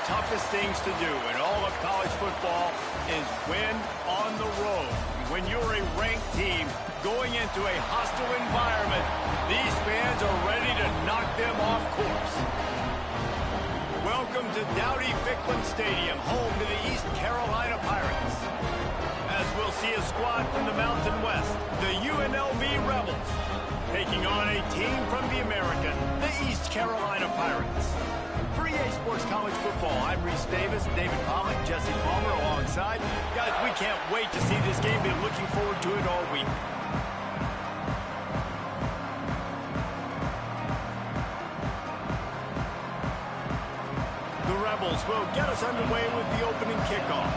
toughest things to do in all of college football is win on the road. When you're a ranked team going into a hostile environment, these fans are ready to knock them off course. Welcome to Dowdy-Ficklin Stadium, home to the East Carolina Pirates. As we'll see a squad from the Mountain West, the UNLV Rebels, taking on a team from the American, the East Carolina Pirates. For EA Sports College Football, I'm Reese Davis, David Pollock, Jesse Palmer alongside. Guys, we can't wait to see this game. Been looking forward to it all week. The Rebels will get us underway with the opening kickoff.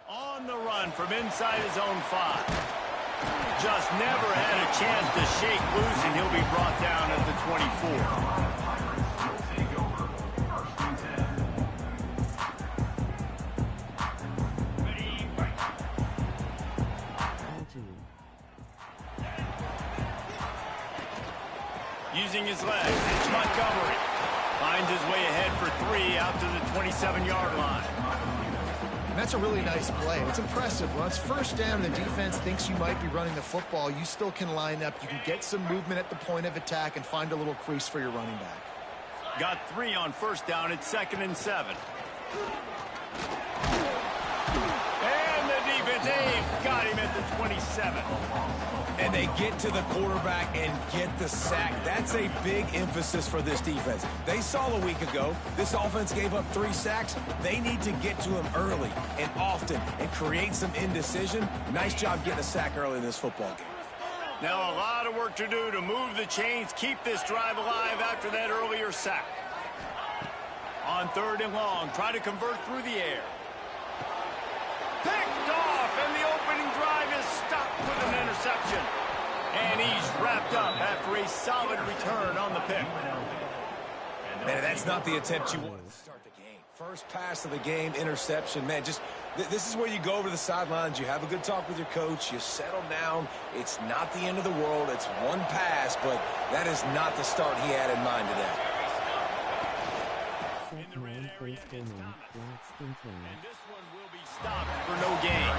On the run from inside his own 5. Just never had a chance to shake loose, and he'll be brought down at the 24. Using his legs, it's Montgomery. Finds his way ahead for 3 out to the 27-yard line. That's a really nice play. It's impressive. When it's first down and the defense thinks you might be running the football, you still can line up. You can get some movement at the point of attack and find a little crease for your running back. Got 3 on first down. It's 2nd and 7. And the defense got him at the 27. And they get to the quarterback and get the sack. That's a big emphasis for this defense. They saw a week ago, this offense gave up 3 sacks. They need to get to him early and often and create some indecision. Nice job getting a sack early in this football game. Now a lot of work to do to move the chains, keep this drive alive after that earlier sack. On 3rd and long, try to convert through the air. Picked off, and the opening drive is stopped with an interception. And he's wrapped up after a solid return on the pick. Man, that's not the attempt you want to start the game. First pass of the game, interception. Man, just this is where you go over the sidelines. You have a good talk with your coach. You settle down. It's not the end of the world. It's one pass, but that is not the start he had in mind today. And this one will be stopped for no gain.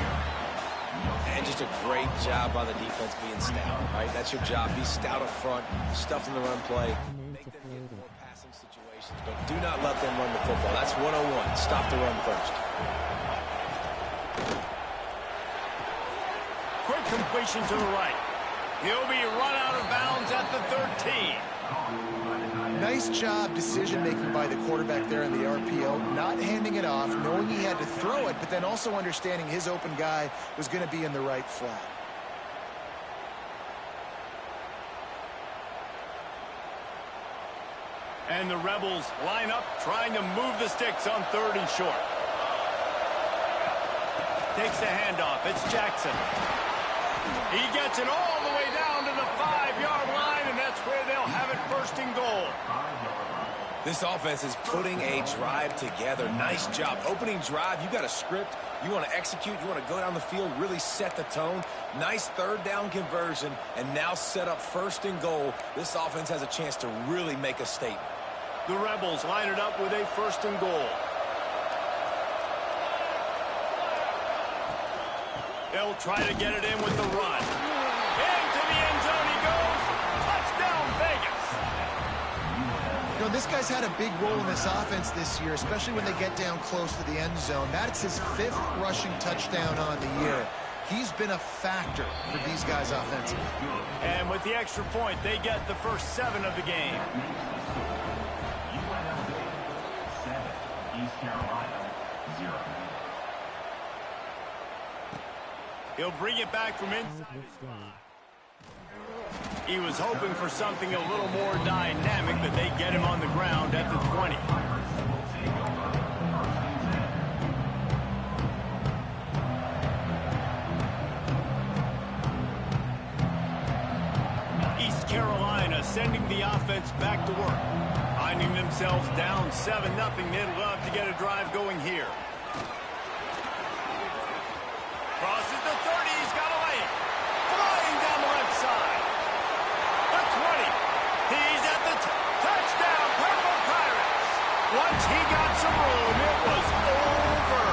And just a great job by the defense being stout, right? That's your job. Be stout up front, stuff in the run play, make them get more passing situations, but do not let them run the football. That's 101. Stop the run first. Quick completion to the right. He'll be run out of bounds at the 13. Nice job decision-making by the quarterback there in the RPO, not handing it off, knowing he had to throw it, but then also understanding his open guy was going to be in the right flat. And the Rebels line up, trying to move the sticks on 3rd and short. Takes the handoff. It's Jackson. He gets it all the way down to the 5-yard line, and that's where they'll have it 1st and goal. This offense is putting a drive together. Nice job. Opening drive, you got a script. You want to execute. You want to go down the field, really set the tone. Nice 3rd down conversion, and now set up 1st and goal. This offense has a chance to really make a statement. The Rebels line it up with a 1st and goal. They'll try to get it in with the run. Into the end zone he goes. Touchdown, Vegas. You know, this guy's had a big role in this offense this year, especially when they get down close to the end zone. That's his 5th rushing touchdown on the year. He's been a factor for these guys offensively. And with the extra point, they get the first 7 of the game. East Carolina, 0. He'll bring it back from inside his 5. He was hoping for something a little more dynamic, but they get him on the ground at the 20. East Carolina sending the offense back to work. Finding themselves down 7-0, they'd love to get a drive going here. Crosses the 30, he's got a lane. Flying down the left side. He got some room. It was over.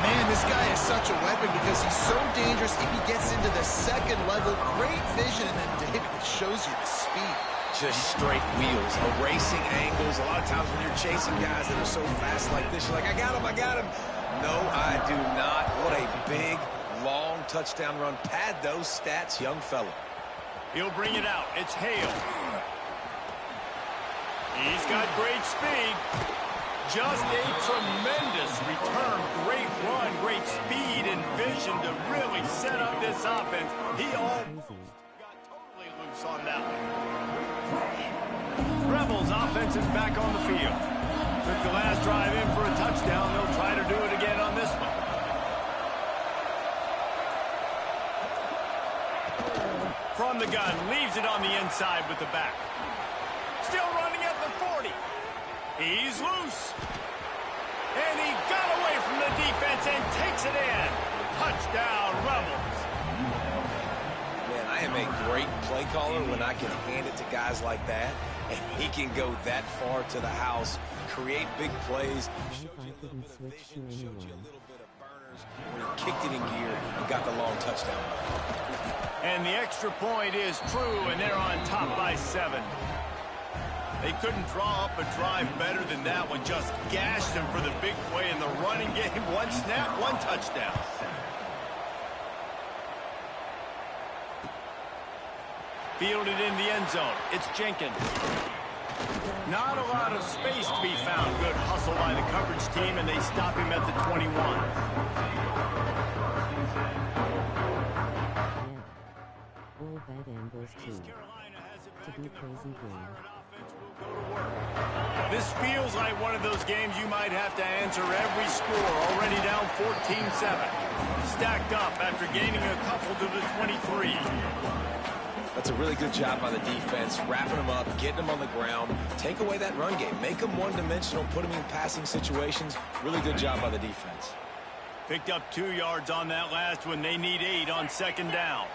Man, this guy is such a weapon because he's so dangerous if he gets into the second level. Great vision, and then David, it shows you the speed. Just straight wheels, erasing angles. A lot of times when you're chasing guys that are so fast like this, you're like, I got him, I got him. No, I do not. What a big, long touchdown run. Pad those stats, young fella. He'll bring it out. It's Hale. He's got great speed. Just a tremendous return. Great run, great speed and vision to really set up this offense. He almost got totally loose on that one. Rebels offense is back on the field. Took the last drive in for a touchdown. They'll try to do it again on this one. From the gun, leaves it on the inside with the back. Still running at the 40. He's loose. And he got away from the defense and takes it in. Touchdown, Rebels. Man, I am a great play caller when I can hand it to guys like that. And he can go that far to the house, create big plays. Showed you a little bit of vision, showed you a little bit of burners. When he kicked it in gear and got the long touchdown. And the extra point is true, and they're on top by 7. They couldn't draw up a drive better than that one. Just gashed him for the big play in the running game. One snap, one touchdown. Fielded in the end zone. It's Jenkins. Not a lot of space to be found. Good hustle by the coverage team, and they stop him at the 21. All bad angles too. To be crazy game. This feels like one of those games you might have to answer every score. Already down 14-7. Stacked up after gaining a couple to the 23. That's a really good job by the defense, wrapping them up, getting them on the ground, take away that run game, make them one-dimensional, put them in passing situations. Really good job by the defense. Picked up 2 yards on that last one. They need 8 on second down.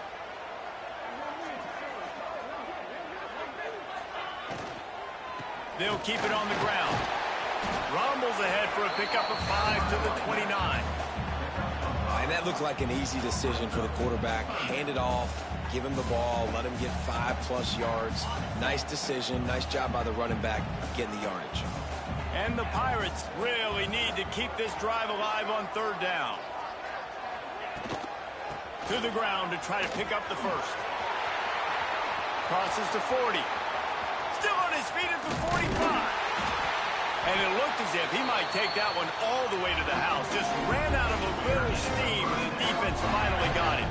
They'll keep it on the ground. Rumbles ahead for a pickup of 5 to the 29. And that looked like an easy decision for the quarterback. Hand it off, give him the ball, let him get 5+ yards. Nice decision. Nice job by the running back getting the yardage. And the Pirates really need to keep this drive alive on third down. To the ground to try to pick up the first. Crosses to 40. Still on his feet at the 45. And it looked as if he might take that one all the way to the house. Just ran out of a little steam, and the defense finally got him.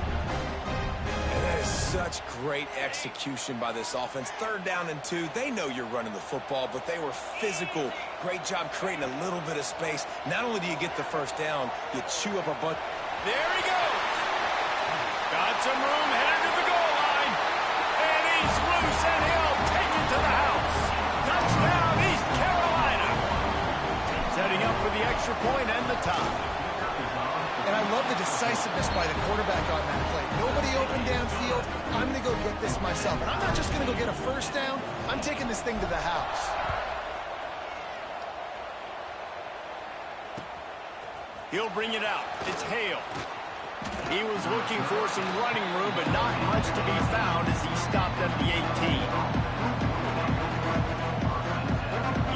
And that is such great execution by this offense. Third down and 2. They know you're running the football, but they were physical. Great job creating a little bit of space. Not only do you get the first down, you chew up a bunch. There he goes. Got some room, headed to the goal line. And he's loose, and he'll take it to the house. Touchdown, East Carolina. Setting up for the extra point and the tie. And I love the decisiveness by the quarterback on that play. Nobody open downfield. I'm going to go get this myself. And I'm not just going to go get a first down. I'm taking this thing to the house. He'll bring it out. It's Hale. He was looking for some running room, but not much to be found as he stopped at the 18.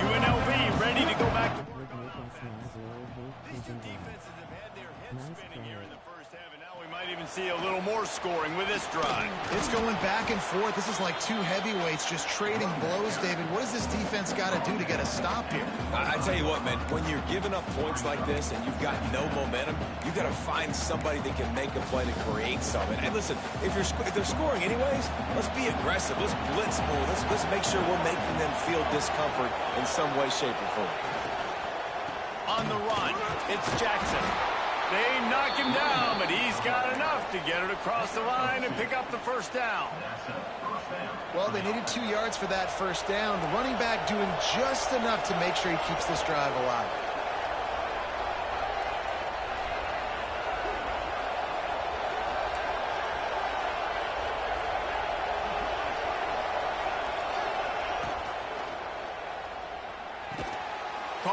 UNLV ready to go back to work. These two defenses have had their heads spinning here in the first half, and now we might even see a little more scoring with this drive. It's going back and forth. This is like 2 heavyweights just trading blows, David. What does this defense got to do to get a stop here? I tell you what, man, when you're giving up points like this and you've got no momentum, you've got to find somebody that can make a play to create something. And listen, if they're scoring anyways, let's be aggressive. Let's blitz more. Let's make sure we're making them feel discomfort in some way, shape, or form. On the run, it's Jackson. They knock him down, but he's got enough to get it across the line and pick up the first down. Well, they needed 2 yards for that first down. The running back doing just enough to make sure he keeps this drive alive.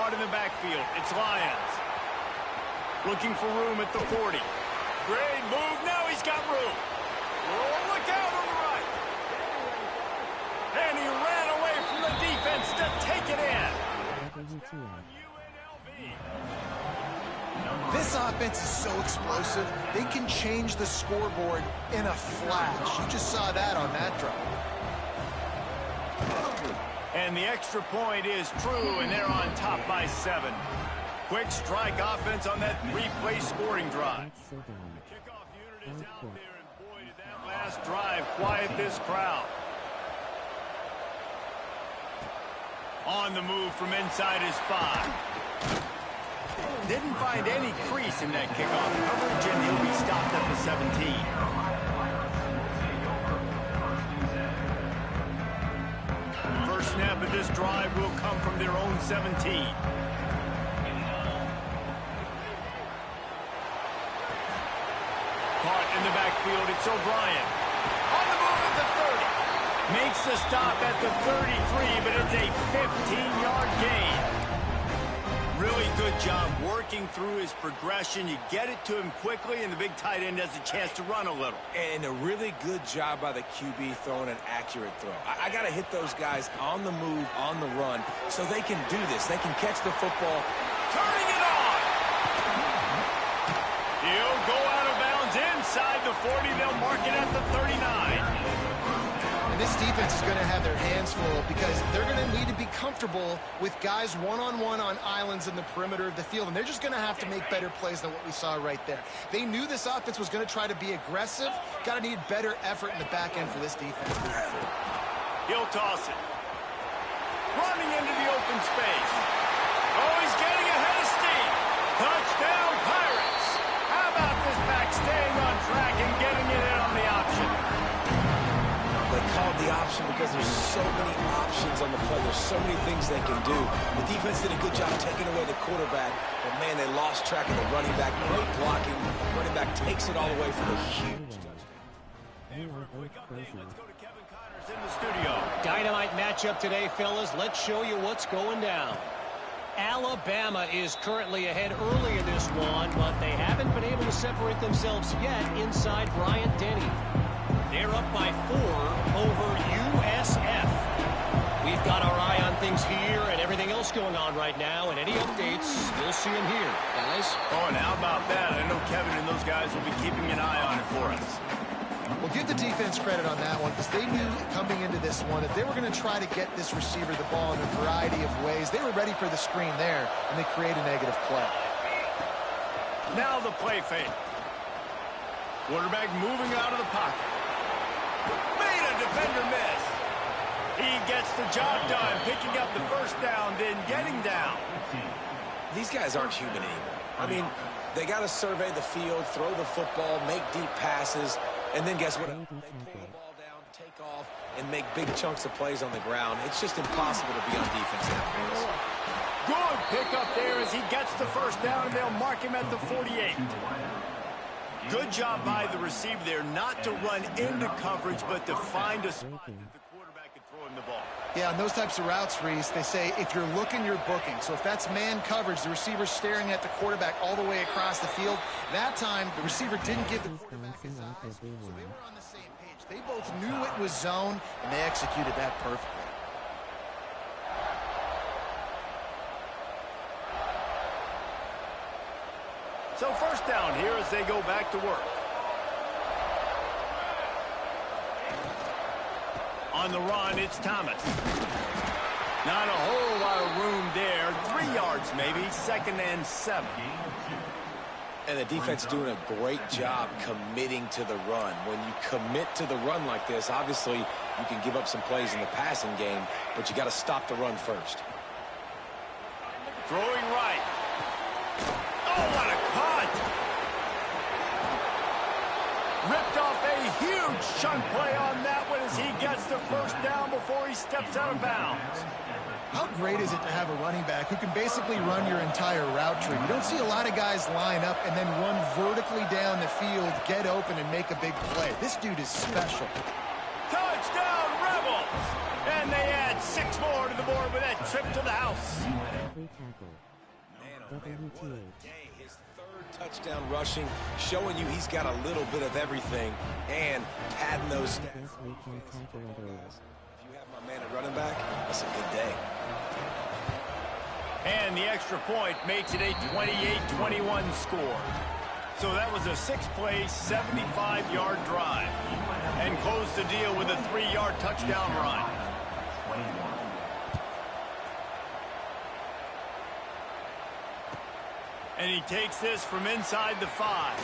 caught in the backfield. It's Lions. Looking for room at the 40. Great move. Now he's got room. Oh, look out on the right. And he ran away from the defense to take it in. This offense is so explosive, they can change the scoreboard in a flash. You just saw that on that drive. And the extra point is true, and they're on top by 7. Quick strike offense on that 3-play scoring drive. The kickoff unit is out there, and boy, did that last drive quiet this crowd. On the move from inside his 5. Didn't find any crease in that kickoff coverage, and he'll be stopped at the 17. First snap of this drive will come from their own 17. Caught in the backfield, it's O'Brien. On the move at the 30. Makes the stop at the 33, but it's a 15-yard gain. Really good job working through his progression. You get it to him quickly, and the big tight end has a chance to run a little. And a really good job by the QB throwing an accurate throw. I got to hit those guys on the move, on the run, so they can do this. They can catch the football. Turning it on! He'll go out of bounds inside the 40. They'll mark it at the 39. And this defense is going to have their hands full because they're going to need to be comfortable with guys one-on-one on islands in the perimeter of the field, and they're just going to have to make better plays than what we saw right there. They knew this offense was going to try to be aggressive. Got to need better effort in the back end for this defense. He'll toss it. Running into the open space. Oh, he's getting ahead of steam. Touchdown, Pirates. How about this back staying on track and getting it in on the option? They called the option because there's so many options on the play. There's so many things they can do. The defense did a good job taking away the quarterback, but, man, they lost track of the running back. Great blocking. The running back takes it all the way for the huge touchdown. Hey, for a quick update, let's go to Kevin Connors in the studio. Dynamite matchup today, fellas. Let's show you what's going down. Alabama is currently ahead early in this one, but they haven't been able to separate themselves yet inside Bryant-Denny. They're up by 4 over USF. We've got our eye on things here and everything else going on right now, and any updates, you'll see them here, guys. Oh, and how about that? I know Kevin and those guys will be keeping an eye on it for us. Well, give the defense credit on that one because they knew coming into this one that they were going to try to get this receiver the ball in a variety of ways. They were ready for the screen there, and they create a negative play. Now the play fake. Quarterback moving out of the pocket. Made a defender miss. He gets the job done, picking up the first down, then getting down. These guys aren't human anymore. I mean, they got to survey the field, throw the football, make deep passes, and then guess what? They pull the ball down, take off, and make big chunks of plays on the ground. It's just impossible to be on defense nowadays. Good pickup there as he gets the first down, and they'll mark him at the 48. Good job by the receiver there not to run into coverage, but to find a spot that the quarterback could throw him the ball. Yeah, on those types of routes, Reese, they say if you're looking, you're booking. So if that's man coverage, the receiver's staring at the quarterback all the way across the field. That time, the receiver didn't give the quarterback his eyes, so they were on the same page. They both knew it was zone, and they executed that perfectly. So first down here as they go back to work. On the run, it's Thomas. Not a whole lot of room there. 3 yards maybe, 2nd and 7. And the defense doing a great job committing to the run. When you commit to the run like this, obviously you can give up some plays in the passing game, but you got to stop the run first. Throwing right. Oh, what a cut! Ripped off a huge chunk play on that one as he gets the first down before he steps out of bounds. How great is it to have a running back who can basically run your entire route tree? You don't see a lot of guys line up and then run vertically down the field, get open, and make a big play. This dude is special. Touchdown, Rebels! And they add 6 more to the board with that trip to the house. Free tackle. Man, oh man, what a WTH. day. His third touchdown rushing, showing you he's got a little bit of everything and padding those stats. Best weekend tackle at all. If you have my man at running back, that's a good day. And the extra point makes it a 28-21 score. So that was a 6-play, 75-yard drive. And closed the deal with a 3-yard touchdown run. 21. And he takes this from inside the 5.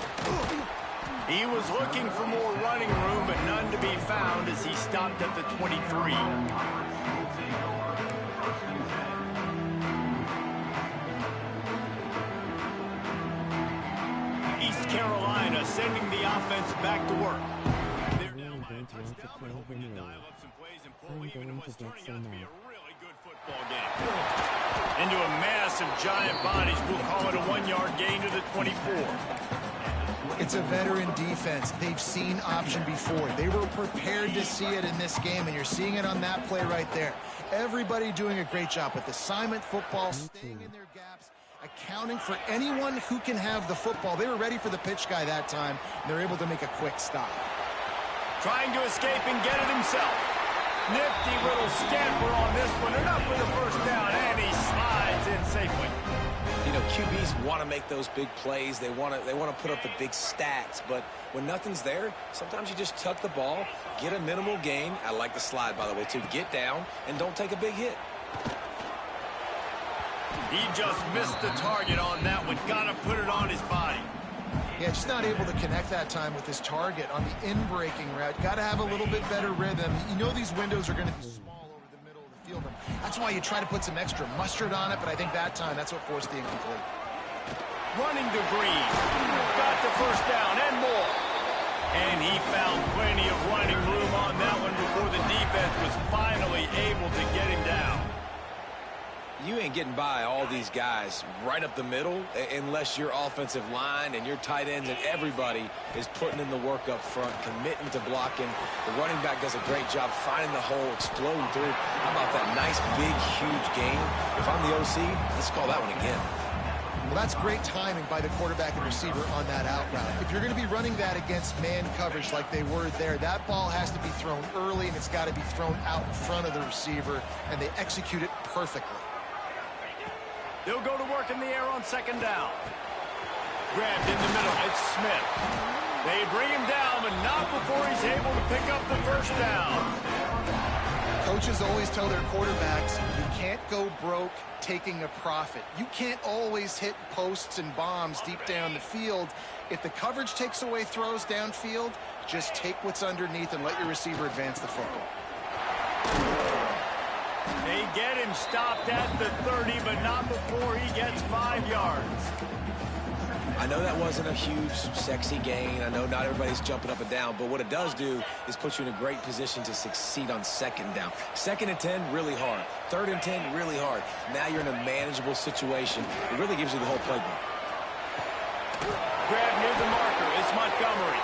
He was looking for more running room, but none to be found as he stopped at the 23. East Carolina sending the offense back to work. They're Really down by a don't want to touchdown, play but hoping to the dial middle. up some plays and pull I'm even in going what's to get turning so out to be a mad. really good football game. Into a mass of giant bodies. We'll call it a 1-yard gain to the 24. It's a veteran defense. They've seen option before. They were prepared to see it in this game, and you're seeing it on that play right there. Everybody doing a great job with assignment football, staying in their gaps, accounting for anyone who can have the football. They were ready for the pitch guy that time, and they're able to make a quick stop. Trying to escape and get it himself. Nifty little scamper on this one. Enough for the first down, and he slides in safely. You know, QBs want to make those big plays. They want to put up the big stats. But when nothing's there, sometimes you just tuck the ball, get a minimal gain. I like the slide, by the way, too. Get down and don't take a big hit. He just missed the target on that one. Got to put it on his body. Yeah, just not able to connect that time with his target on the in-breaking route. Got to have a little bit better rhythm. You know these windows are going to be small over the middle of the field. That's why you try to put some extra mustard on it, but I think that time that's what forced the incomplete. Running to Green. Got the first down and more. And he found plenty of running room on that one before the defense was finally able to get him down. You ain't getting by all these guys right up the middle unless your offensive line and your tight ends and everybody is putting in the work up front, committing to blocking. The running back does a great job finding the hole, exploding through. How about that nice, big, huge gain? If I'm the OC, let's call that one again. Well, that's great timing by the quarterback and receiver on that out route. If you're going to be running that against man coverage like they were there, that ball has to be thrown early, and it's got to be thrown out in front of the receiver, and they execute it perfectly. They'll go to work in the air on second down. Grabbed in the middle. It's Smith. They bring him down, but not before he's able to pick up the first down. Coaches always tell their quarterbacks, you can't go broke taking a profit. You can't always hit posts and bombs deep down the field. If the coverage takes away throws downfield, just take what's underneath and let your receiver advance the football. They get him stopped at the 30, but not before he gets 5 yards. I know that wasn't a huge, sexy gain. I know not everybody's jumping up and down, but what it does do is put you in a great position to succeed on second down. 2nd and 10, really hard. 3rd and 10, really hard. Now you're in a manageable situation. It really gives you the whole playbook. Grab near the marker. It's Montgomery.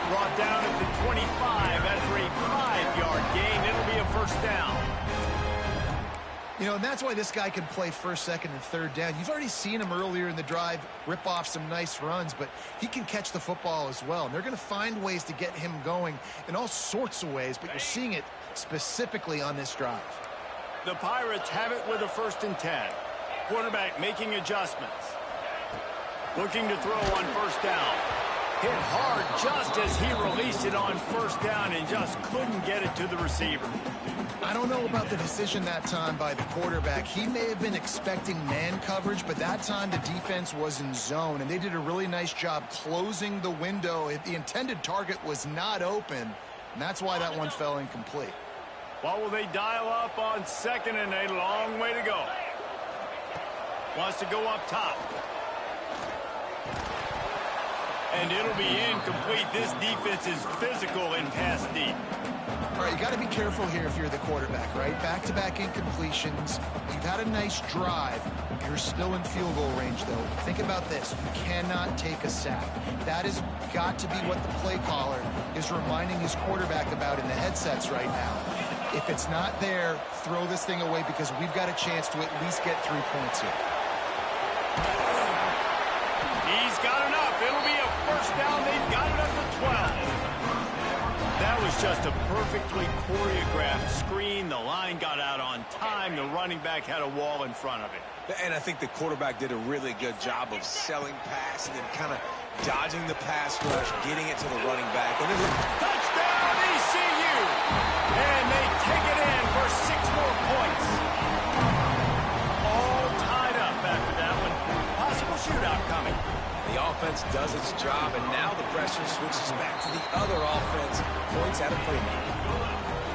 Brought down at the 25 after a 5-yard gain. It'll be a first down. You know, and that's why this guy can play 1st, 2nd, and 3rd down. You've already seen him earlier in the drive rip off some nice runs, but he can catch the football as well. And they're going to find ways to get him going in all sorts of ways, but you're seeing it specifically on this drive. The Pirates have it with a 1st and 10. Quarterback making adjustments. Looking to throw on 1st down. Hit hard just as he released it on 1st down and just couldn't get it to the receiver. I don't know about the decision that time by the quarterback. He may have been expecting man coverage, but that time the defense was in zone, and they did a really nice job closing the window. The intended target was not open, and that's why that one fell incomplete. What will they dial up on 2nd and a long way to go? Wants to go up top. And it'll be incomplete. This defense is physical and pass deep. All right, you got to be careful here if you're the quarterback, right? Back-to-back incompletions. You've had a nice drive. You're still in field goal range, though. Think about this. You cannot take a sack. That has got to be what the play caller is reminding his quarterback about in the headsets right now. If it's not there, throw this thing away because we've got a chance to at least get 3 points here. He's got enough. It'll be a first down. They've got it up to 12. That was just a perfectly choreographed screen. The line got out on time. The running back had a wall in front of it. And I think the quarterback did a really good job of selling pass and then kind of dodging the pass rush, getting it to the running back. And then touchdown, ECU! And they take it in for 6 more points. All tied up after that one. Possible shootout coming. The offense does its job, and now the pressure switches back to the other offense. Points at a premium.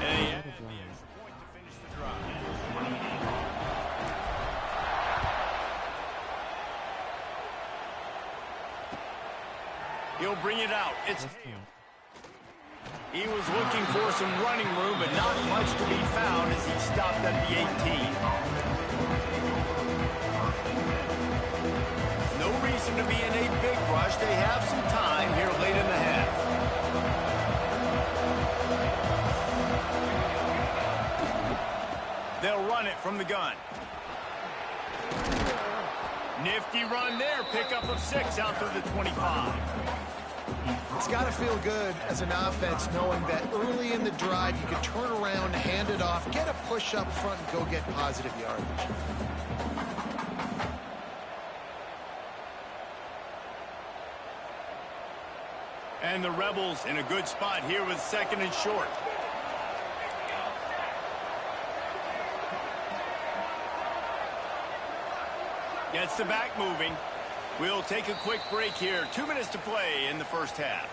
And he had the extra point to finish the drive. He'll bring it out. It's him. He was looking for some running room, but not much to be found as he stopped at the 18. No reason to be in a big rush. They have some time here late in the half. They'll run it from the gun. Nifty run there. Pickup of 6 out to the 25. It's got to feel good as an offense knowing that early in the drive you can turn around, hand it off, get a push up front, and go get positive yardage. And the Rebels in a good spot here with 2nd and short. Gets the back moving. We'll take a quick break here. 2 minutes to play in the first half.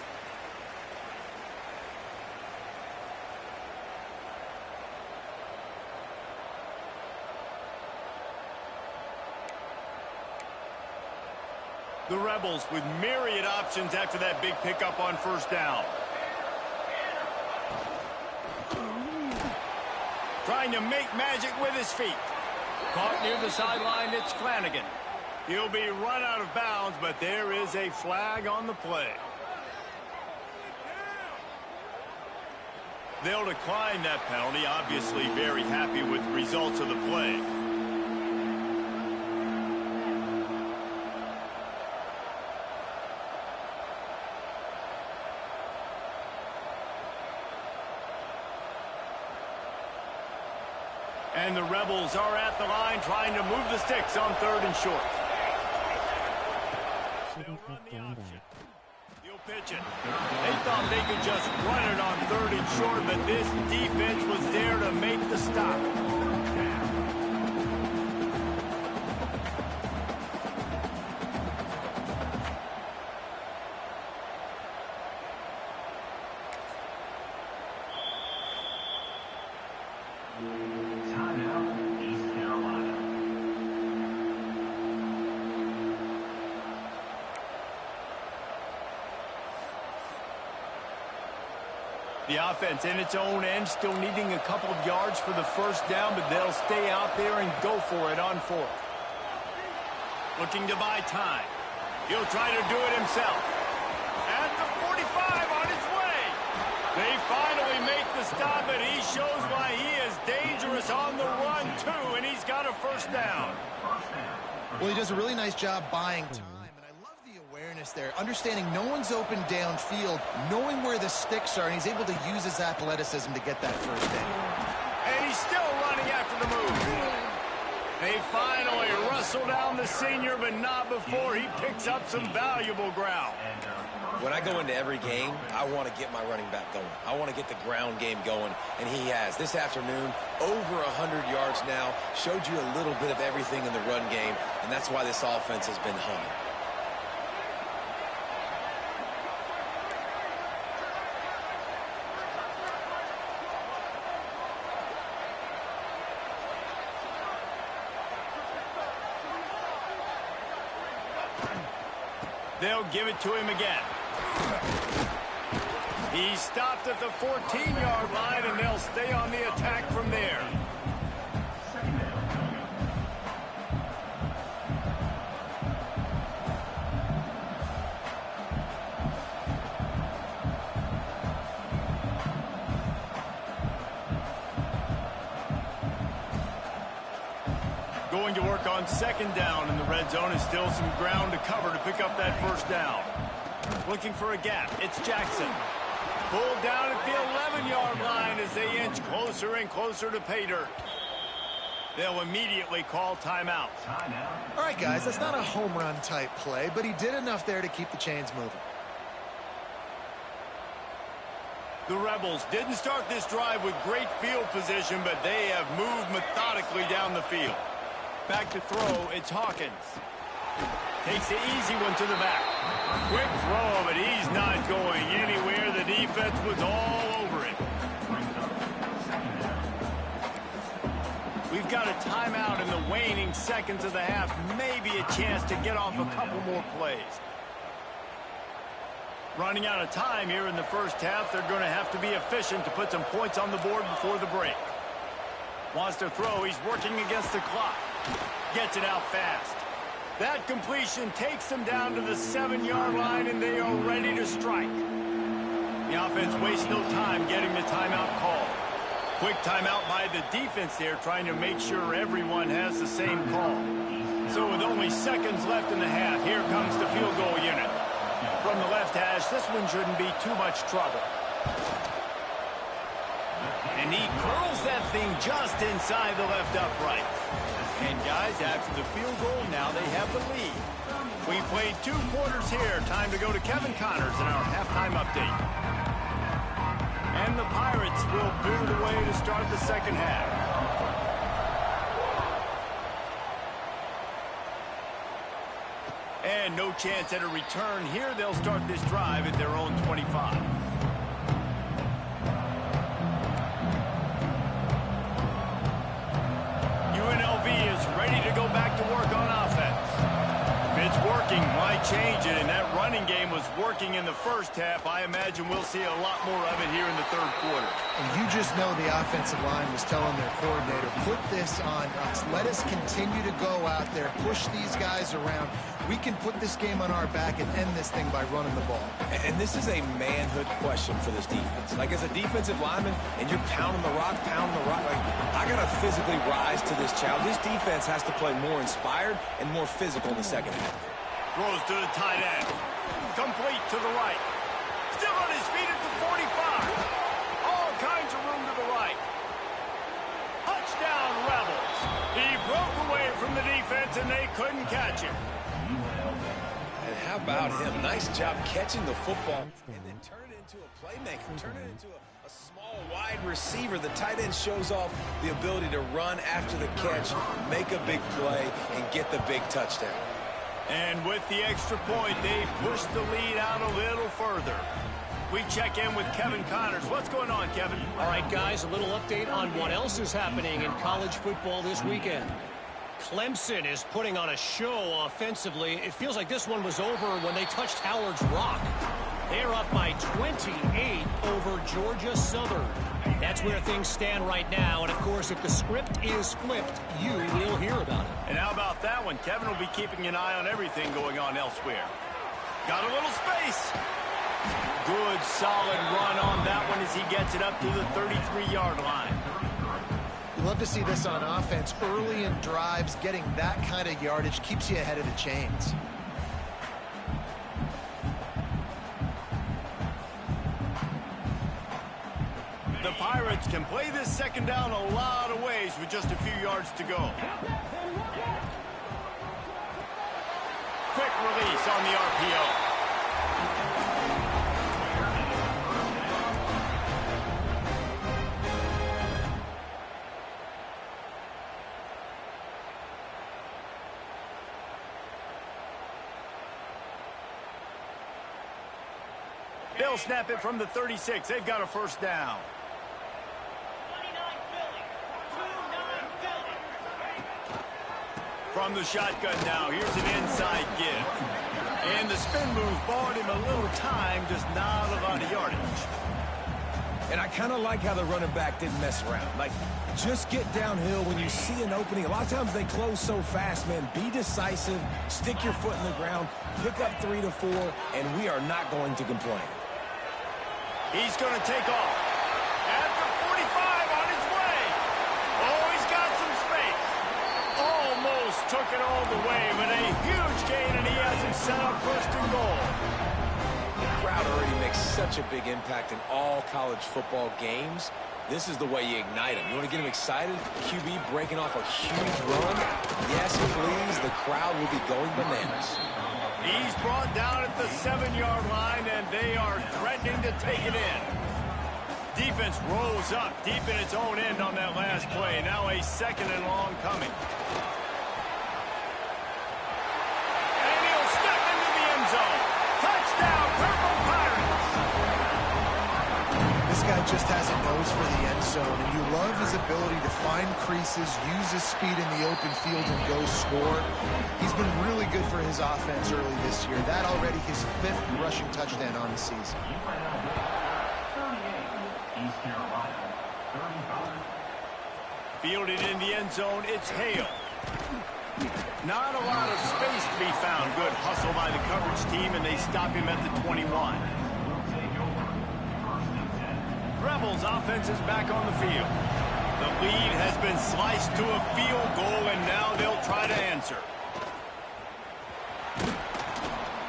The Rebels with myriad options after that big pickup on first down. Trying to make magic with his feet. Caught near the sideline, it's Flanagan. He'll be run out of bounds, but there is a flag on the play. They'll decline that penalty, obviously very happy with the results of the play. And the Rebels are at the line trying to move the sticks on 3rd and short. They'll run the option. He'll pitch it. They thought they could just run it on 3rd and short, but this defense was there to make the stop. The offense in its own end, still needing a couple of yards for the first down, but they'll stay out there and go for it on 4th. Looking to buy time. He'll try to do it himself. At the 45 on his way. They finally make the stop, and he shows why he is dangerous on the run, too, and he's got a first down. Well, he does a really nice job buying time. There, understanding no one's open downfield, knowing where the sticks are, and he's able to use his athleticism to get that first down. And he's still running after the move. They finally wrestle down the senior, but not before he picks up some valuable ground. When I go into every game, I want to get my running back going. I want to get the ground game going, and he has. This afternoon, over 100 yards now, showed you a little bit of everything in the run game, and that's why this offense has been humming. They'll give it to him again. He stopped at the 14-yard line, and they'll stay on the attack from there. work on second down, and the red zone is still some ground to cover to pick up that first down. Looking for a gap. It's Jackson. Pulled down at the 11-yard line as they inch closer and closer to pay dirt. They'll immediately call timeout. All right, guys, that's not a home run type play, but he did enough there to keep the chains moving. The Rebels didn't start this drive with great field position, but they have moved methodically down the field. Back to throw, it's Hawkins. Takes the easy one to the back. Quick throw, but he's not going anywhere. The defense was all over it. We've got a timeout in the waning seconds of the half. Maybe a chance to get off a couple more plays. Running out of time here in the first half. They're going to have to be efficient to put some points on the board before the break. Wants to throw. He's working against the clock. Gets it out fast. That completion takes them down to the 7-yard line, and they are ready to strike. The offense wastes no time getting the timeout call. Quick timeout by the defense there, trying to make sure everyone has the same call. So with only seconds left in the half, here comes the field goal unit. From the left hash, this one shouldn't be too much trouble. And he curls that thing just inside the left upright. And guys, after the field goal, now they have the lead. We played 2 quarters here. Time to go to Kevin Connors in our halftime update. And the Pirates will boot away to start the second half. And no chance at a return here. They'll start this drive at their own 25. UNLV is ready to go back to work on offense. If it's working, why change it? And that running game was working in the first half. I imagine we'll see a lot more of it here in the third quarter. And you just know the offensive line was telling their coordinator, put this on us. Let us continue to go out there, push these guys around. We can put this game on our back and end this thing by running the ball. And this is a manhood question for this defense. Like, as a defensive lineman, and you're pounding the rock, like, I got to physically rise to this challenge. This defense has to play more inspired and more physical in the second half. Throws to the tight end. Complete to the right. Still on his feet at the 45. All kinds of room to the right. Touchdown, Rebels. He broke away from the defense, and they couldn't catch him. And how about him? Nice job catching the football and then turn it into a playmaker. Turn it into a small, wide receiver. The tight end shows off the ability to run after the catch, make a big play, and get the big touchdown. And with the extra point, they push the lead out a little further. We check in with Kevin Connors. What's going on, Kevin? All right, guys, a little update on what else is happening in college football this weekend. Clemson is putting on a show offensively. It feels like this one was over when they touched Howard's Rock. They're up by 28 over Georgia Southern. That's where things stand right now. And, of course, if the script is flipped, you will hear about it. And how about that one? Kevin will be keeping an eye on everything going on elsewhere. Got a little space. Good, solid run on that one as he gets it up to the 33-yard line. You love to see this on offense. Early in drives, getting that kind of yardage keeps you ahead of the chains. The Pirates can play this second down a lot of ways with just a few yards to go. Quick release on the RPO. They'll snap it from the 36. They've got a first down. From the shotgun now, here's an inside give. And the spin move bought him a little time, just not a lot of yardage. And I kind of like how the running back didn't mess around. Like, just get downhill when you see an opening. A lot of times they close so fast, man. Be decisive, stick your foot in the ground, pick up 3 to 4, and we are not going to complain. He's going to take off. At the 45 on his way. Oh, he's got some space. Almost took it all the way, but a huge gain, and he has him set up first and goal. The crowd already makes such a big impact in all college football games. This is the way you ignite them. You want to get them excited? QB breaking off a huge run? Yes, please. The crowd will be going bananas. He's brought down at the 7-yard line, and they are threatening to take it in. Defense rolls up deep in its own end on that last play. Now a 2nd and long coming. And he'll step into the end zone. Touchdown, Purple Pirates! This guy just has a nose for the end zone, and you love his ability to find creases, use his speed in the open field, and go score. He's been really good for his offense early this year. That already his 5th rushing touchdown on the season. East Carolina, 35. Fielded in the end zone, it's Hale. Not a lot of space to be found. Good hustle by the coverage team, and they stop him at the 21. Rebels offense is back on the field. The lead has been sliced to a field goal, and now they'll try to answer.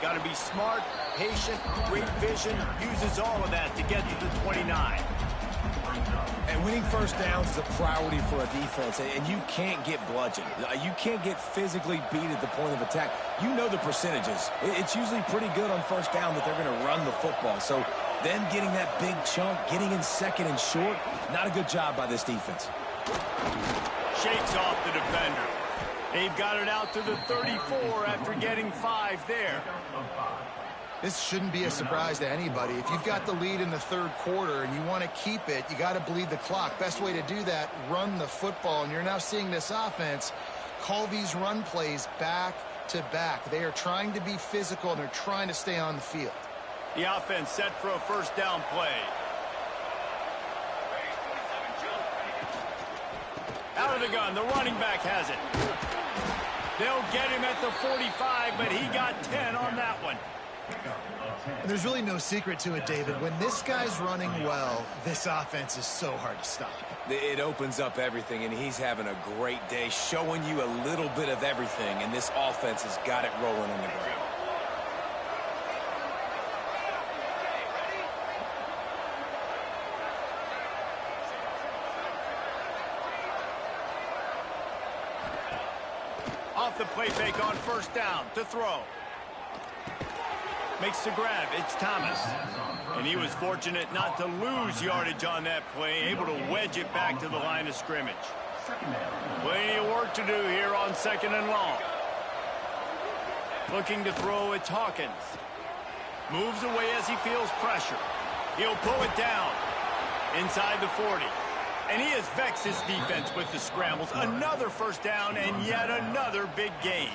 Got to be smart, patient, great vision, uses all of that to get to the 29. And winning first downs is a priority for a defense, and you can't get bludgeoned. You can't get physically beat at the point of attack. You know the percentages. It's usually pretty good on first down that they're going to run the football. So them getting that big chunk, getting in 2nd and short, not a good job by this defense. Shakes off the defender. They've got it out to the 34 after getting 5 there. This shouldn't be a surprise to anybody. If you've got the lead in the 3rd quarter and you want to keep it, you got to bleed the clock. Best way to do that, run the football. And you're now seeing this offense call these run plays back to back. They are trying to be physical, and they're trying to stay on the field. The offense set for a first down play. Out of the gun, the running back has it. They'll get him at the 45, but he got 10 on that one. And there's really no secret to it, David. When this guy's running well, this offense is so hard to stop. It opens up everything, and he's having a great day, showing you a little bit of everything, and this offense has got it rolling on the ground. Off the play fake on first down to throw. Makes the grab. It's Thomas. And he was fortunate not to lose yardage on that play, able to wedge it back to the line of scrimmage. Plenty of work to do here on 2nd and long. Looking to throw, it's Hawkins. Moves away as he feels pressure. He'll pull it down inside the 40. And he has vexed his defense with the scrambles. Another first down and yet another big gain.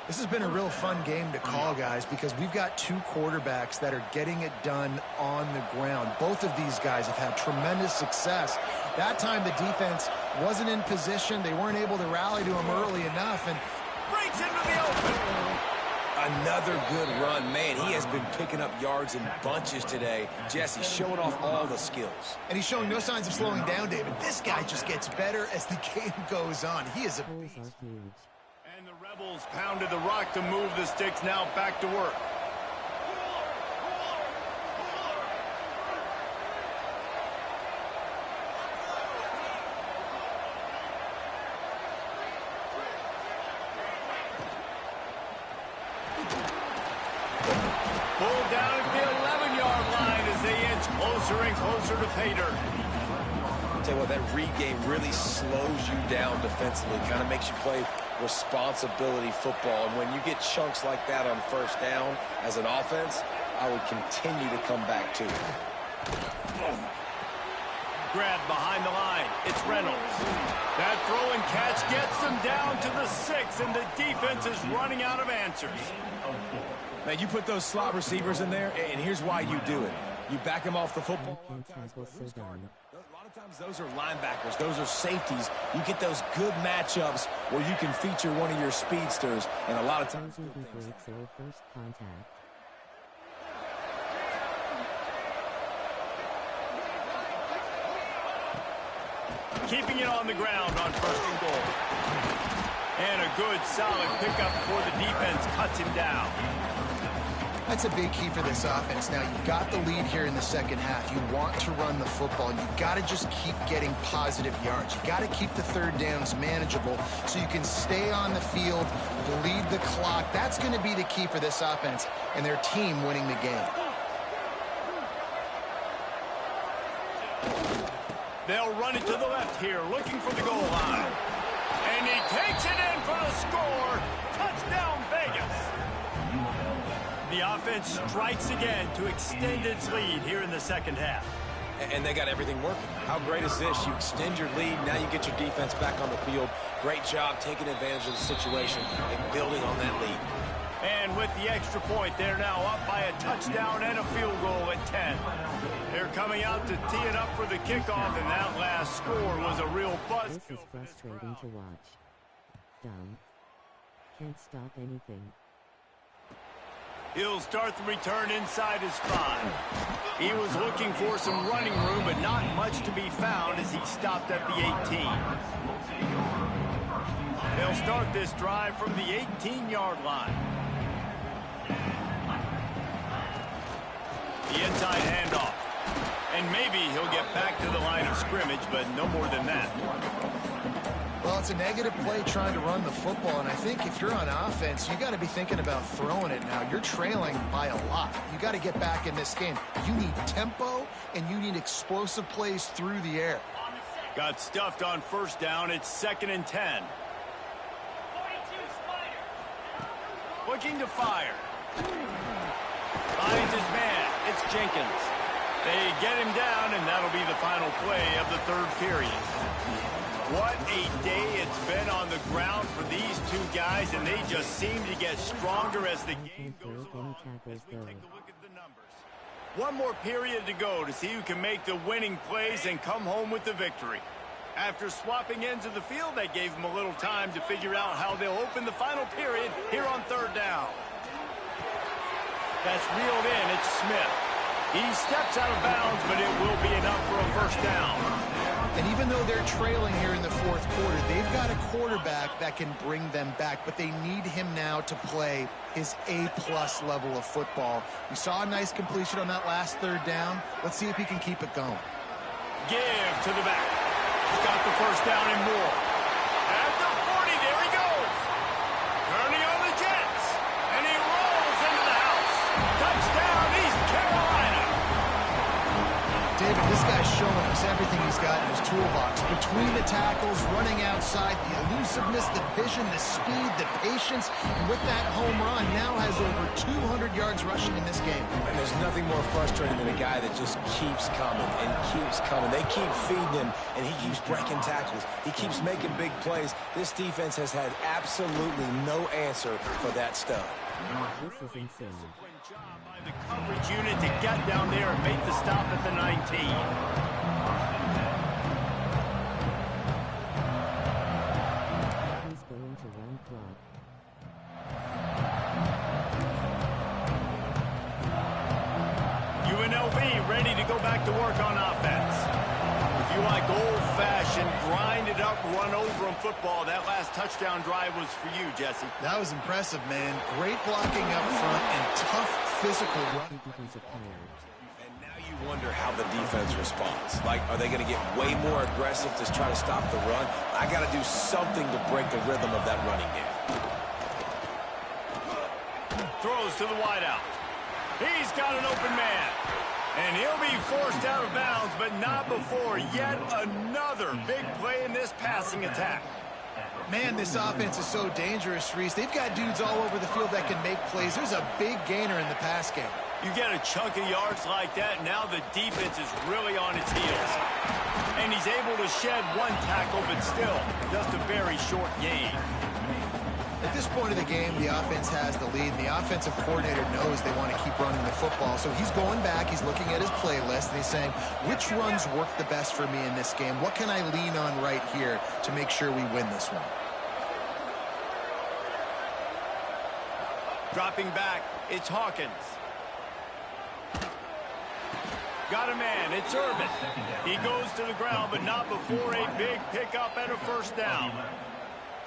This has been a real fun game to call, guys, because we've got 2 quarterbacks that are getting it done on the ground. Both of these guys have had tremendous success. That time the defense wasn't in position. They weren't able to rally to him early enough, and Breaks into the open. Another good run. Man, he has been picking up yards in bunches today. Jesse showing off all the skills. And he's showing no signs of slowing down, David. This guy just gets better as the game goes on. He is a Holes beast. are huge. And the Rebels pounded the rock to move the sticks. Now back to work. Pulled down at the 11-yard line as they inch closer and closer to pay dirt. I'll tell you what, that read game really slows you down defensively, kind of makes you play responsibility football. And when you get chunks like that on first down as an offense, I would continue to come back to it. Grab behind the line. It's Reynolds. That throw and catch gets them down to the 6, and the defense is running out of answers. Now, you put those slot receivers in there, and here's why you do it. You back them off the football. Can't tackle so dumb. A lot of times those are linebackers. Those are safeties. You get those good matchups where you can feature one of your speedsters, and a lot of times Easy breaks or first contact. Keeping it on the ground on 1st and goal. And a good, solid pickup before the defense cuts him down. That's a big key for this offense. Now, you've got the lead here in the second half. You want to run the football. You've got to just keep getting positive yards. You've got to keep the third downs manageable so you can stay on the field, bleed the clock. That's going to be the key for this offense and their team winning the game. They'll run it to the left here, looking for the goal line. And he takes it in for the score. Touchdown, Vegas. The offense strikes again to extend its lead here in the second half. And they got everything working. How great is this? You extend your lead, now you get your defense back on the field. Great job taking advantage of the situation and building on that lead. And with the extra point, they're now up by a touchdown and a field goal at 10. They're coming out to tee it up for the kickoff, and that last score was a real buzz. This is frustrating to watch. Dumb. Can't stop anything. He'll start the return inside his 5. He was looking for some running room, but not much to be found as he stopped at the 18. They'll start this drive from the 18-yard line. The inside handoff. And maybe he'll get back to the line of scrimmage, but no more than that. Well, it's a negative play trying to run the football, and I think if you're on offense, you got to be thinking about throwing it now. You're trailing by a lot. You got to get back in this game. You need tempo, and you need explosive plays through the air. Got stuffed on first down. It's 2nd and 10. Looking to fire. Finds his man. It's Jenkins. They get him down, and that'll be the final play of the third period. What a day it's been on the ground for these two guys, and they just seem to get stronger as the game goes along. As we take a look at the numbers. One more period to go to see who can make the winning plays and come home with the victory. After swapping ends of the field, that gave them a little time to figure out how they'll open the final period here on third down. That's reeled in. It's Smith. He steps out of bounds, but it will be enough for a first down. And even though they're trailing here in the fourth quarter, they've got a quarterback that can bring them back, but they need him now to play his A-plus level of football. We saw a nice completion on that last third down. Let's see if he can keep it going. Give to the back. He's got the first down and more. At the 40, there he goes. Turning on the Jets. And he rolls into the house. Touchdown, East Carolina. David, this guy's showing us everything he's got in his toolbox. Between the tackles, running outside, the elusiveness, the vision, the speed, the patience. And with that home run, now has over 200 yards rushing in this game. And there's nothing more frustrating than a guy that just keeps coming and keeps coming. They keep feeding him, and he keeps breaking tackles. He keeps making big plays. This defense has had absolutely no answer for that stud. This is insane. Job by the coverage unit to get down there and make the stop at the 19. He's going to run clock. UNLV ready to go back to work on offense. If you like old-fashioned, grind-it-up, run-over-'em football, that last touchdown drive was for you, Jesse. That was impressive, man. Great blocking up front and tough physical run. And now you wonder how the defense responds. Like, are they going to get way more aggressive to try to stop the run? I got to do something to break the rhythm of that running game. Throws to the wideout. He's got an open man. And he'll be forced out of bounds, but not before yet another big play in this passing attack. Man, this offense is so dangerous, Reese. They've got dudes all over the field that can make plays. There's a big gainer in the pass game. You get a chunk of yards like that, now the defense is really on its heels. And he's able to shed one tackle, but still, just a very short gain. At this point of the game, the offense has the lead, and the offensive coordinator knows they want to keep running the football. So he's going back, he's looking at his playlist, and he's saying, which runs work the best for me in this game? What can I lean on right here to make sure we win this one? Dropping back, it's Hawkins. Got a man, it's Irvin. He goes to the ground, but not before a big pickup and a first down.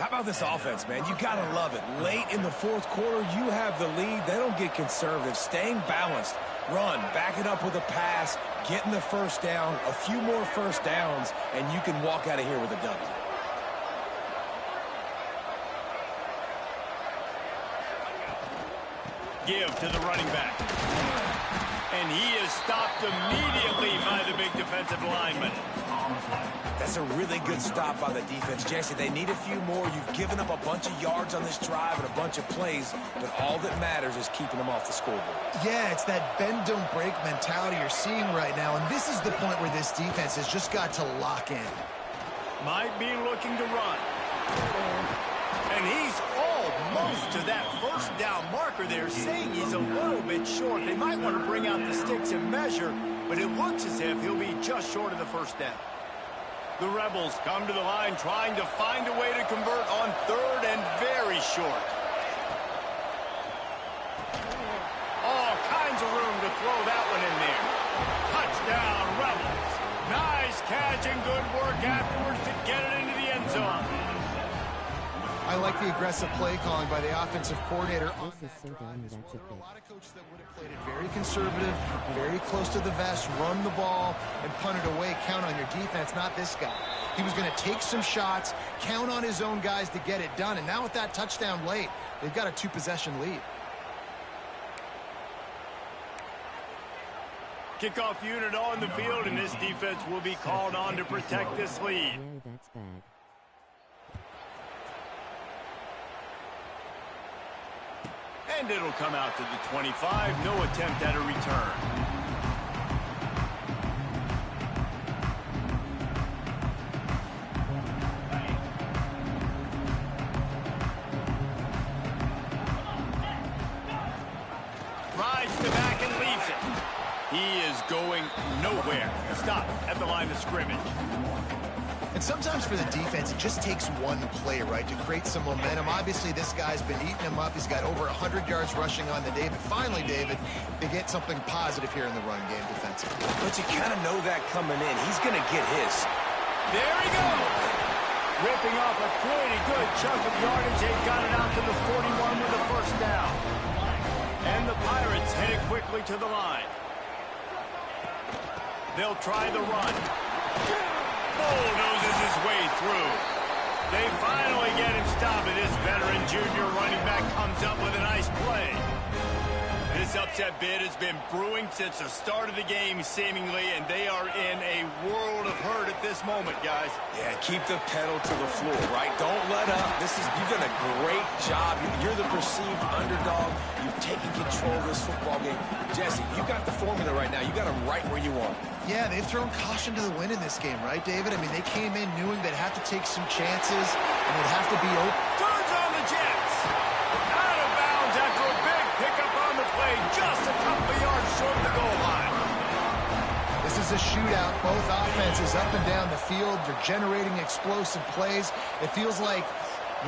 How about this offense, man? You got to love it. Late in the fourth quarter, you have the lead. They don't get conservative. Staying balanced. Run, back it up with a pass, getting the first down, a few more first downs, and you can walk out of here with a W. Give to the running back. And he is stopped immediately by the big defensive lineman. That's a really good stop by the defense. Jesse, they need a few more. You've given up a bunch of yards on this drive and a bunch of plays, but all that matters is keeping them off the scoreboard. Yeah, it's that bend, don't break mentality you're seeing right now, and this is the point where this defense has just got to lock in. Might be looking to run. And he's almost to that first down marker there, saying he's a little bit short. They might want to bring out the sticks and measure, but it looks as if he'll be just short of the first down. The Rebels come to the line trying to find a way to convert on third and very short. All kinds of room to throw that one in there. Touchdown, Rebels. Nice catch and good work afterwards to get it into the end zone. I like the aggressive play calling by the offensive coordinator. This is so dumb that's a A bit. lot of coaches that would have played it very conservative, very close to the vest, run the ball, and punt it away. Count on your defense, not this guy. He was going to take some shots, count on his own guys to get it done. And now with that touchdown late, they've got a 2-possession lead. Kickoff unit on the field, and this defense will be called on to protect this lead. Yeah, that's bad. And it'll come out to the 25. No attempt at a return. Rides the back and leaves it. He is going nowhere. Stop at the line of scrimmage. And sometimes for the defense, it just takes one play, right, to create some momentum. Obviously, this guy's been eating him up. He's got over 100 yards rushing on the day. But finally, David, they get something positive here in the run game defensively. But you kind of know that coming in. He's going to get his. There he goes. Ripping off a pretty good chunk of yardage. They've got it out to the 41 with the first down. And the Pirates headed quickly to the line. They'll try the run. Bulldozes his way through. They finally get him stopped, and this veteran junior running back comes up with a nice play. This upset bid has been brewing since the start of the game, seemingly, and they are in a world of hurt at this moment, guys. Yeah, keep the pedal to the floor, right? Don't let up. You've done a great job. You're the perceived underdog. You've taken control of this football game. Jesse, you got the formula right now. You got them right where you want. Yeah, they've thrown caution to the wind in this game, right, David? I mean, they came in knowing they'd have to take some chances, and they'd have to be open. Turns on the Jets. Out of bounds after a big pickup on the play, just a couple of yards short of the goal line. This is a shootout. Both offenses up and down the field. They're generating explosive plays. It feels like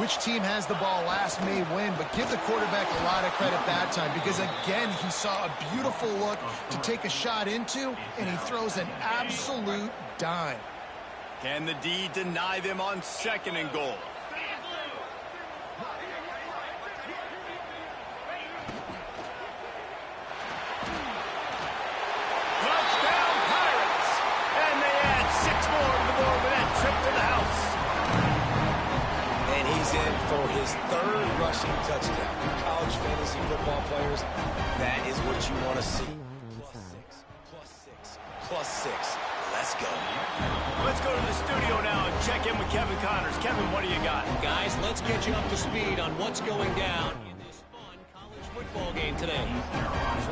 which team has the ball last may win, but give the quarterback a lot of credit that time because, again, he saw a beautiful look to take a shot into, and he throws an absolute dime. Can the D deny them on second and goal? Touchdown Pirates! And they add 6 more to the board with that trip to the house. And he's in for his third rushing touchdown. College fantasy football players, that is what you want to see. Plus six. Let's go. Let's go to the studio now and check in with Kevin Connors. Kevin, what do you got? Guys, let's get you up to speed on what's going down in this fun college football game today.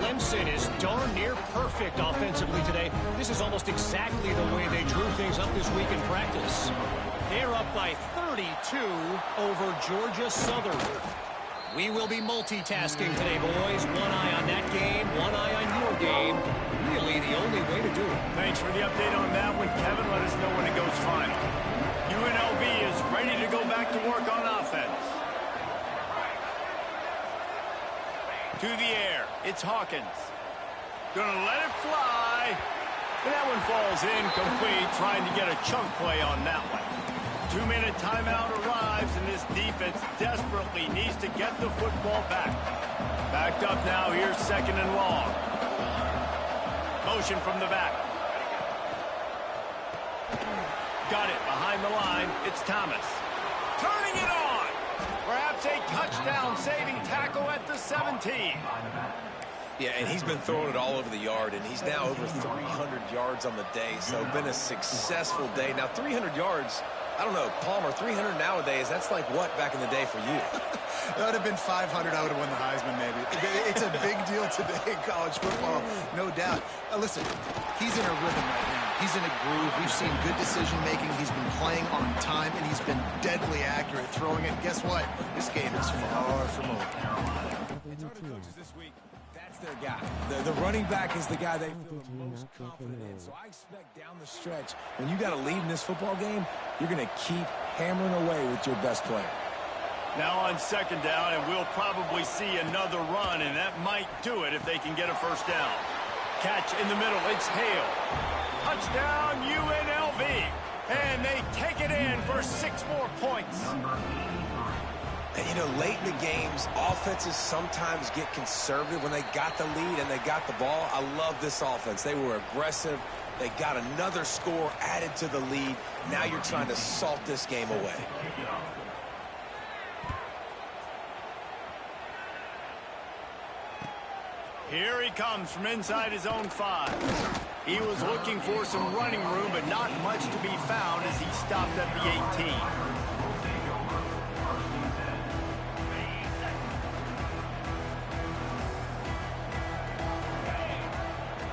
Clemson is darn near perfect offensively today. This is almost exactly the way they drew things up this week in practice. They're up by 32 over Georgia Southern. We will be multitasking today, boys. One eye on that game, one eye on your game. Really the only way to do it. Thanks for the update on that one, Kevin. Let us know when it goes final. UNLV is ready to go back to work on offense. To the air, it's Hawkins. Gonna let it fly. And that one falls incomplete, trying to get a chunk play on that one. 2-minute timeout arrives, and this defense desperately needs to get the football back. Backed up now. Here's 2nd and long. Motion from the back. Got it behind the line. It's Thomas. Turning it on. Perhaps a touchdown-saving tackle at the 17. Yeah, and he's been throwing it all over the yard, and he's now over 300 yards on the day, so been a successful day. Now, 300 yards, I don't know, Palmer, 300 nowadays, that's like what back in the day for you? That would have been 500. I would have won the Heisman, maybe. It's a big deal today in college football, no doubt. Listen, he's in a rhythm right now. He's in a groove. We've seen good decision-making. He's been playing on time, and he's been deadly accurate throwing it. Guess what? This game is far from over. It's our coaches this week. That's their guy. The running back is the guy they feel the most confident in. So I expect down the stretch, when you got a lead in this football game, you're going to keep hammering away with your best player. Now on 2nd down, and we'll probably see another run, and that might do it if they can get a 1st down. Catch in the middle. It's Hale. Touchdown, UNLV. And they take it in for 6 more points. And, you know, late in the games, offenses sometimes get conservative when they got the lead and they got the ball. I love this offense. They were aggressive. They got another score added to the lead. Now you're trying to salt this game away. Here he comes from inside his own 5. He was looking for some running room, but not much to be found as he stopped at the 18.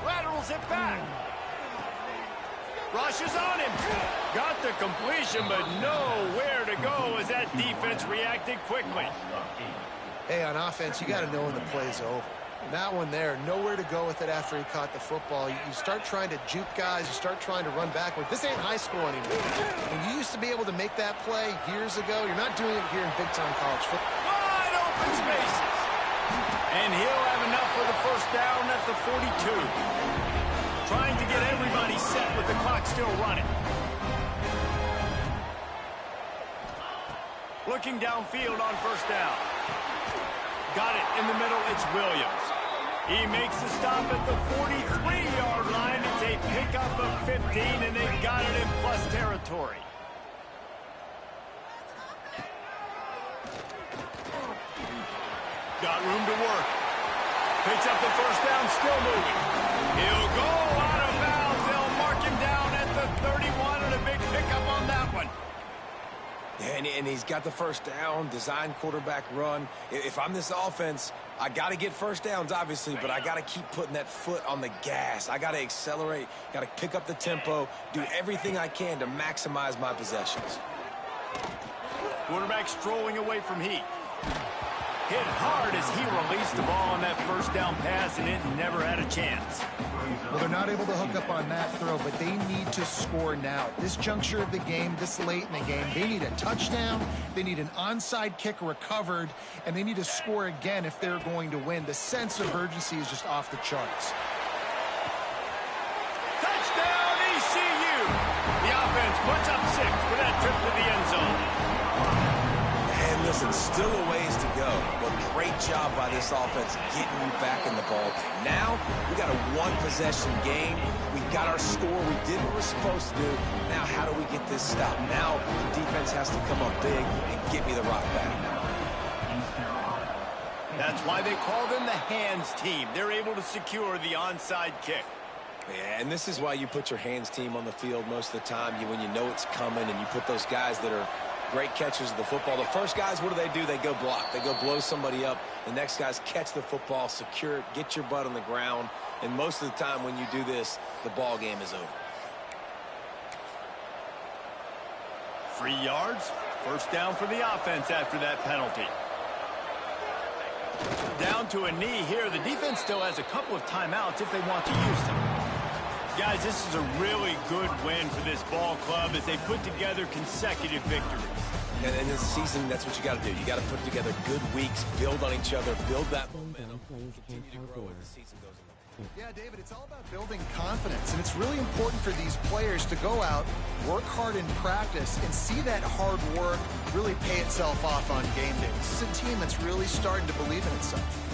Laterals it back. Rushes on him. Got the completion, but nowhere to go as that defense reacted quickly. Hey, on offense, you got to know when the play's over. That one there, nowhere to go with it after he caught the football. You start trying to juke guys. You start trying to run backward. This ain't high school anymore. When you used to be able to make that play years ago, you're not doing it here in big-time college football. Wide open spaces. And he'll have enough for the 1st down at the 42. Trying to get everybody set with the clock still running. Looking downfield on 1st down. Got it in the middle. It's Williams. He makes the stop at the 43-yard line. It's a pickup of 15, and they've got it in plus territory. Got room to work. Picks up the 1st down, still moving. He'll go out of bounds. They'll mark him down at the 31, and a big pickup on that one. And he's got the 1st down, design quarterback run. If I'm this offense, I got to get 1st downs, obviously, but I got to keep putting that foot on the gas. I got to accelerate, got to pick up the tempo, do everything I can to maximize my possessions. Quarterback strolling away from Heat. Hit hard as he released the ball on that 1st down pass, and it never had a chance. Well, they're not able to hook up on that throw, but they need to score now. This juncture of the game, this late in the game, they need a touchdown, they need an onside kick recovered, and they need to score again if they're going to win. The sense of urgency is just off the charts. Touchdown, ECU! The offense puts up 6 for that trip to the end zone. And listen, still a ways to go, but great job by this offense getting you back in the ball game. Now, we got a 1-possession game. We got our score. We did what we're supposed to do. Now, how do we get this stopped? Now, the defense has to come up big and get me the rock back. That's why they call them the hands team. They're able to secure the onside kick. Yeah, and this is why you put your hands team on the field most of the time. When you know it's coming, and you put those guys that are great catchers of the football. The first guys, what do? They go block. They go blow somebody up. The next guys catch the football, secure it, get your butt on the ground. And most of the time when you do this, the ball game is over. 3 yards. 1st down for the offense after that penalty. Down to a knee here. The defense still has a couple of timeouts if they want to use them. Guys, this is a really good win for this ball club as they put together consecutive victories. And in this season, that's what you got to do. You got to put together good weeks, build on each other, build that momentum, continue to grow as the season goes on. Yeah, David, it's all about building confidence, and it's really important for these players to go out, work hard in practice, and see that hard work really pay itself off on game day. This is a team that's really starting to believe in itself.